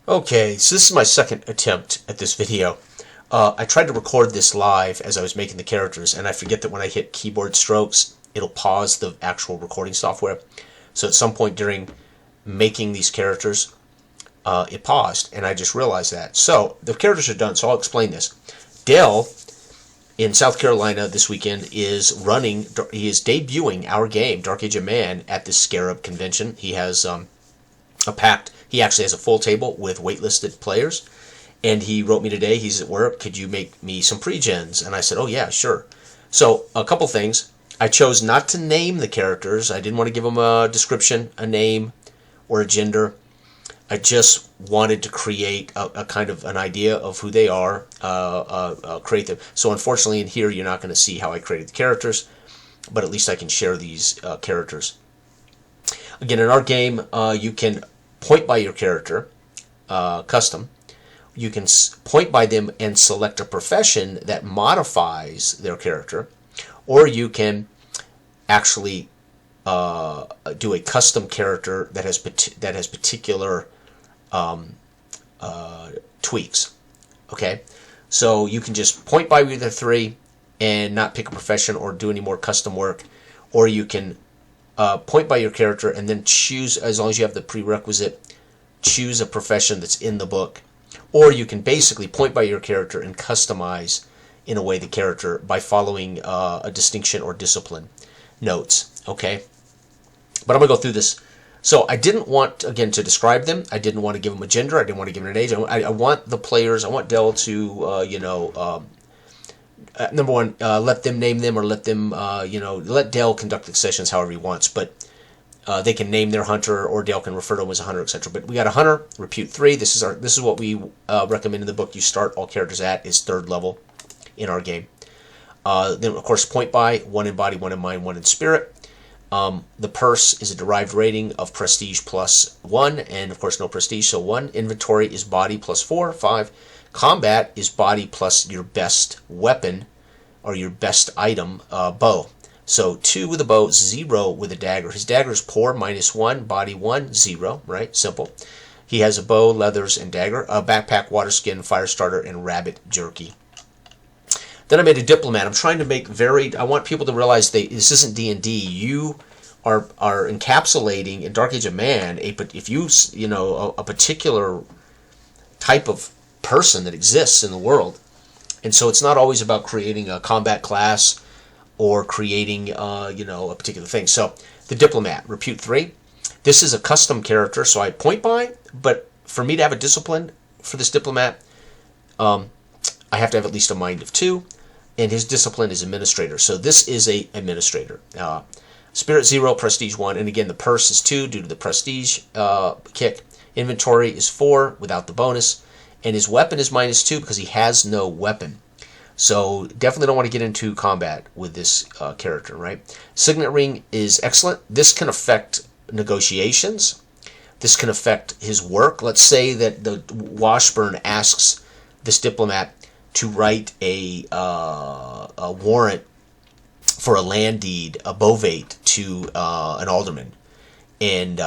Okay, so this is my second attempt at this video. I tried to record this live as I was making the characters, and I forget that when I hit keyboard strokes, it'll pause the actual recording software. So at some point during making these characters, it paused, and I just realized that. So the characters are done, so I'll explain this. Dale in South Carolina this weekend is debuting our game, Dark Age of Man, at the Scarab convention. He has he actually has a full table with waitlisted players, and he wrote me today. He's at work. Could you make me some pre-gens? And I said, oh yeah, sure. So a couple things. I chose not to name the characters. I didn't want to give them a description, a name, or a gender. I just wanted to create a kind of an idea of who they are, create them. So unfortunately in here you're not going to see how I created the characters, but at least I can share these characters. Again, in our game, you can point by your character, custom. You can point by them and select a profession that modifies their character, or you can actually do a custom character that has particular tweaks. Okay, so you can just point by either three and not pick a profession or do any more custom work, or you can point by your character and then choose, as long as you have the prerequisite, choose a profession that's in the book. Or you can basically point by your character and customize in a way the character by following a distinction or discipline notes. Okay, but I'm going to go through this. So I didn't want, again, to describe them. I didn't want to give them a gender. I didn't want to give them an age. I want the players, I want Dell to, number one, let them name them, or let them, let Dell conduct the sessions however he wants. But they can name their hunter, or Dale can refer to him as a hunter, etc. But we got a hunter, repute 3. This is what we recommend in the book. You start all characters at is 3rd level in our game. Then of course point by, 1 in body, 1 in mind, 1 in spirit. The purse is a derived rating of prestige plus 1, and of course no prestige, so 1. Inventory is body plus 4, 5. Combat is body plus your best weapon or your best item, bow. So 2 with a bow, 0 with a dagger. His dagger is poor, -1, body 1, 0, right? Simple. He has a bow, leathers, and dagger, a backpack, water skin, fire starter, and rabbit jerky. Then I made a diplomat. I'm trying to make varied. I want people to realize this isn't D&D. You are encapsulating in Dark Age of Man a particular type of person that exists in the world, and so it's not always about creating a combat class or creating a particular thing. So the diplomat, repute 3. This is a custom character, so I point by, but for me to have a discipline for this diplomat, I have to have at least a mind of 2, and his discipline is administrator. So this is a administrator. Spirit 0, prestige 1, and again the purse is 2 due to the prestige kick. Inventory is 4 without the bonus, and his weapon is -2 because he has no weapon. So definitely don't want to get into combat with this character, right? Signet ring is excellent. This can affect negotiations. This can affect his work. Let's say that the Washburn asks this diplomat to write a warrant for a land deed, a bovate, to an alderman, and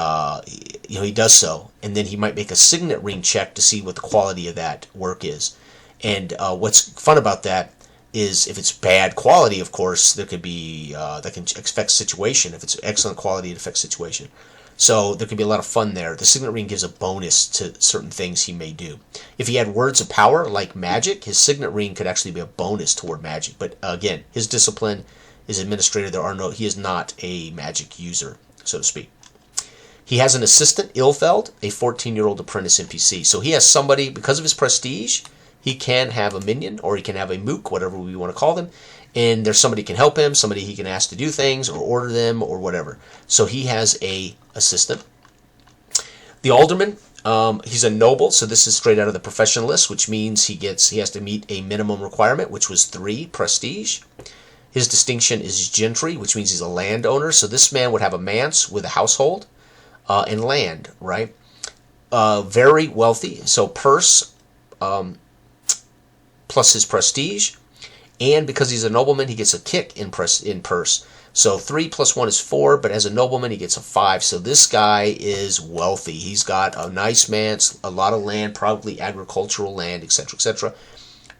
he does so, and then he might make a signet ring check to see what the quality of that work is. And what's fun about that is if it's bad quality, of course, there could be that can affect situation. If it's excellent quality, it affects situation. So there could be a lot of fun there. The signet ring gives a bonus to certain things he may do. If he had words of power like magic, his signet ring could actually be a bonus toward magic. But again, his discipline is administrator. He is not a magic user, so to speak. He has an assistant, Ilfeld, a 14-year-old apprentice NPC. So he has somebody, because of his prestige, he can have a minion, or he can have a mook, whatever we want to call them, and there's somebody can help him, somebody he can ask to do things or order them or whatever. So he has a assistant. The alderman, he's a noble, so this is straight out of the profession list, which means he has to meet a minimum requirement, which was 3 prestige. His distinction is gentry, which means he's a landowner. So this man would have a manse with a household and land, right? Very wealthy, so purse plus his prestige, and because he's a nobleman, he gets a kick in purse So 3 plus 1 is 4, but as a nobleman, he gets a 5. So this guy is wealthy. He's got a nice manse, a lot of land, probably agricultural land, etc., etc.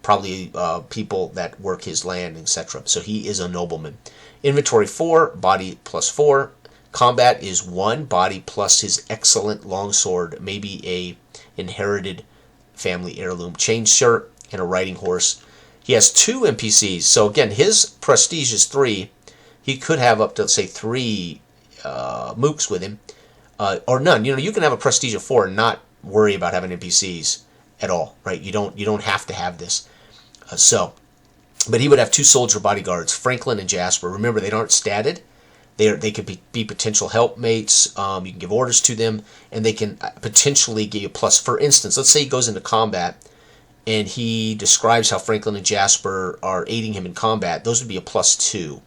Probably people that work his land, etc. So he is a nobleman. Inventory 4, body plus 4. Combat is 1, body plus his excellent longsword, maybe a inherited family heirloom chain shirt, and a riding horse. He has 2 NPCs. So again, his prestige is 3. He could have up to, say, 3 mooks with him, or none. You know, you can have a prestige of 4 and not worry about having NPCs at all, right? You don't have to have this. But he would have 2 soldier bodyguards, Franklin and Jasper. Remember, they aren't statted. They could be potential helpmates. You can give orders to them, and they can potentially give you a plus. For instance, let's say he goes into combat, and he describes how Franklin and Jasper are aiding him in combat. Those would be a +2.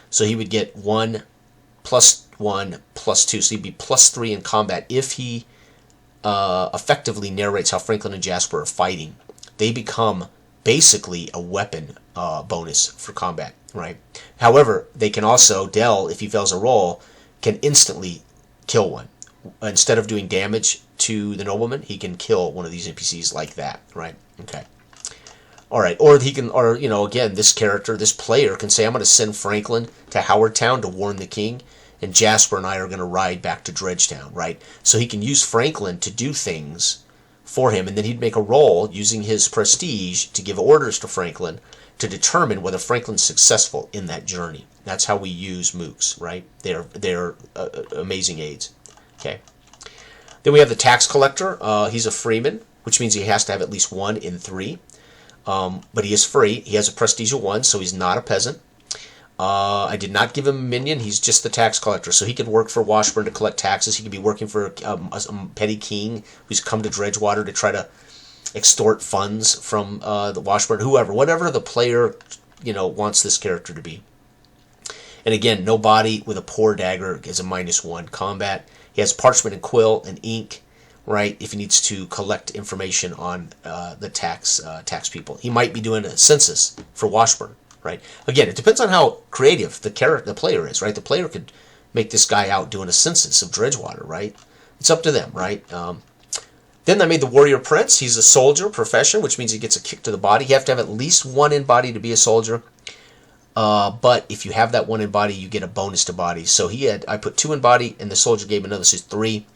So he would get 1 plus 1 plus 2. So he'd be +3 in combat if he effectively narrates how Franklin and Jasper are fighting. They become basically a weapon bonus for combat, right? However, they can also, Dell, if he fails a roll, can instantly kill one. Instead of doing damage to the nobleman, he can kill one of these NPCs like that, right? Okay. All right, or he can, or you know, again, this character, this player can say, I'm going to send Franklin to Howardtown to warn the king, and Jasper and I are going to ride back to Dredgetown, right? So he can use Franklin to do things for him, and then he'd make a roll using his prestige to give orders to Franklin to determine whether Franklin's successful in that journey. That's how we use mooks, right? They're amazing aids. Okay. Then we have the tax collector. He's a freeman, which means he has to have at least 1 in 3. But he is free. He has a prestige of 1, so he's not a peasant. I did not give him a minion. He's just the tax collector. So he could work for Washburn to collect taxes. He could be working for a petty king who's come to Dredgewater to try to extort funds from the Washburn, whoever, whatever the player, you know, wants this character to be. And again, no body with a poor dagger is a -1 combat. He has parchment and quill and ink, right, if he needs to collect information on the tax people. He might be doing a census for Washburn, right? Again, it depends on how creative the player is, right? The player could make this guy out doing a census of Dredgewater, right? It's up to them, right? Then I made the warrior prince. He's a soldier profession, which means he gets a kick to the body. You have to have at least 1 in body to be a soldier. But if you have that 1 in body, you get a bonus to body. So I put 2 in body, and the soldier gave another, so 3.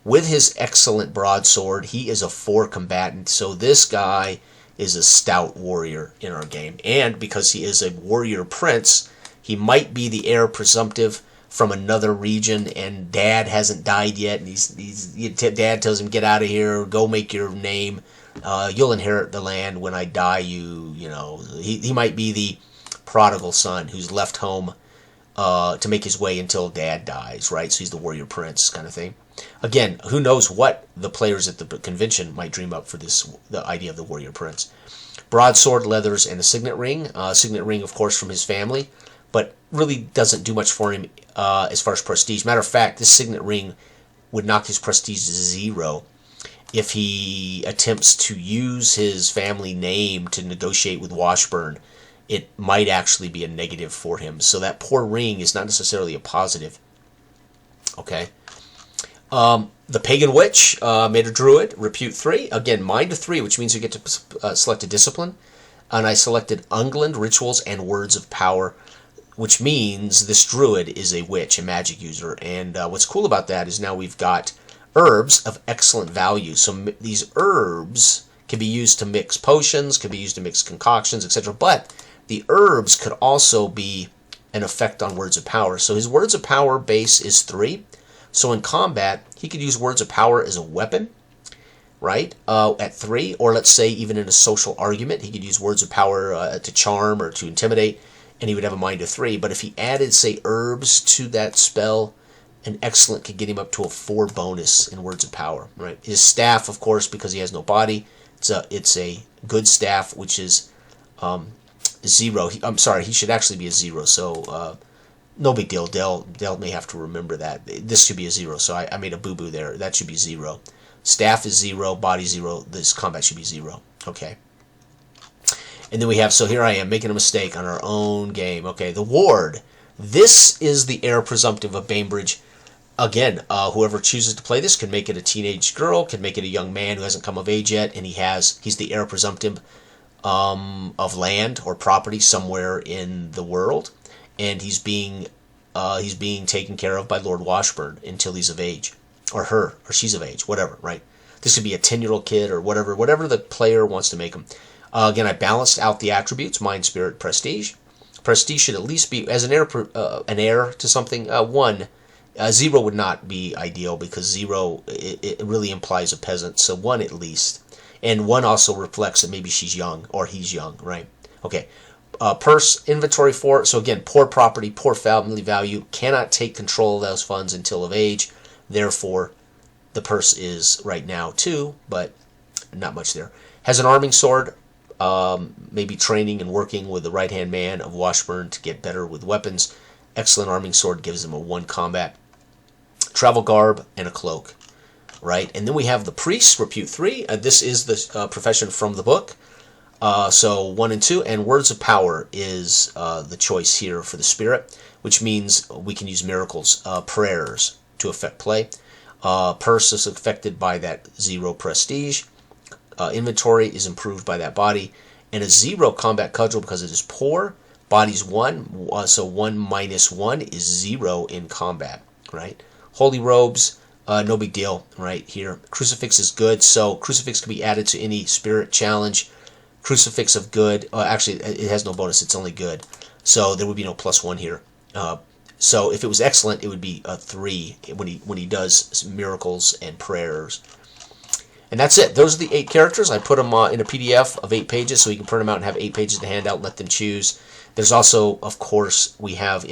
With his excellent broadsword, he is a 4 combatant. So this guy is a stout warrior in our game. And because he is a warrior prince, he might be the heir presumptive from another region, and Dad hasn't died yet. And Dad tells him, "Get out of here, go make your name. You'll inherit the land when I die." You know, he might be the prodigal son who's left home to make his way until Dad dies, right? So he's the warrior prince kind of thing. Again, who knows what the players at the convention might dream up for the idea of the warrior prince. Broadsword, leathers, and a signet ring. Signet ring, of course, from his family, but really doesn't do much for him as far as prestige. Matter of fact, this signet ring would knock his prestige to 0 if he attempts to use his family name to negotiate with Washburn. It might actually be a negative for him. So that poor ring is not necessarily a positive. Okay. The Pagan Witch made a druid, repute 3. Again, mind 3, which means you get to select a discipline. And I selected Ungland, rituals, and words of power, which means this druid is a witch, a magic user. And what's cool about that is now we've got herbs of excellent value. So these herbs can be used to mix potions, can be used to mix concoctions, etc. But the herbs could also be an effect on words of power. So his words of power base is 3. So in combat, he could use words of power as a weapon, right, at 3. Or let's say even in a social argument, he could use words of power to charm or to intimidate, and he would have a mind of 3. But if he added, say, herbs to that spell, an excellent could get him up to a 4 bonus in words of power, right? His staff, of course, because he has no body, it's a good staff, which is 0. I'm sorry, he should actually be a 0. So no big deal. Dell may have to remember that. This should be a 0, so I made a boo-boo there. That should be 0. Staff is 0, body 0. This combat should be 0. Okay. And then we have, so here I am making a mistake on our own game. Okay, the ward. This is the heir presumptive of Bainbridge. Again, whoever chooses to play this can make it a teenage girl, can make it a young man who hasn't come of age yet, and he's the heir presumptive of land or property somewhere in the world, and he's being taken care of by Lord Washburn until he's of age, or she's of age, whatever, right? This could be a 10-year-old kid or whatever the player wants to make him. Again, I balanced out the attributes: mind, spirit, prestige. Prestige should at least be, as an heir to something, 1. 0 would not be ideal, because 0, it really implies a peasant, so 1 at least. And 1 also reflects that maybe she's young, or he's young, right? Okay. Purse, inventory 4. So again, poor property, poor family value, cannot take control of those funds until of age. Therefore, the purse is right now 2, but not much there. Has an arming sword, maybe training and working with the right-hand man of Washburn to get better with weapons. Excellent arming sword, gives him a 1 combat. Travel garb and a cloak, right? And then we have the priest, repute 3. This is the profession from the book. So 1 and 2, and words of power is the choice here for the spirit, which means we can use miracles, prayers to affect play. Purse is affected by that 0 prestige. Inventory is improved by that body, and a 0 combat cudgel, because it is poor. Body's 1, so 1 minus 1 is 0 in combat, right? Holy robes, no big deal right here. Crucifix is good, so crucifix can be added to any spirit challenge. Crucifix of good, actually it has no bonus, it's only good, so there would be no +1 here. So if it was excellent, it would be a 3 when he does miracles and prayers. And that's it. Those are the 8 characters. I put them in a PDF of 8 pages, so you can print them out and have 8 pages to hand out and let them choose. There's also, of course, we have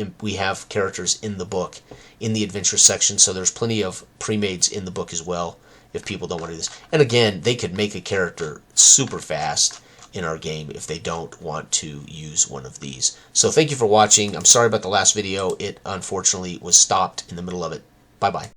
characters in the book, in the adventure section, so there's plenty of pre-mades in the book as well, if people don't want to do this. And again, they could make a character super fast in our game if they don't want to use one of these. So thank you for watching. I'm sorry about the last video. It unfortunately was stopped in the middle of it. Bye-bye.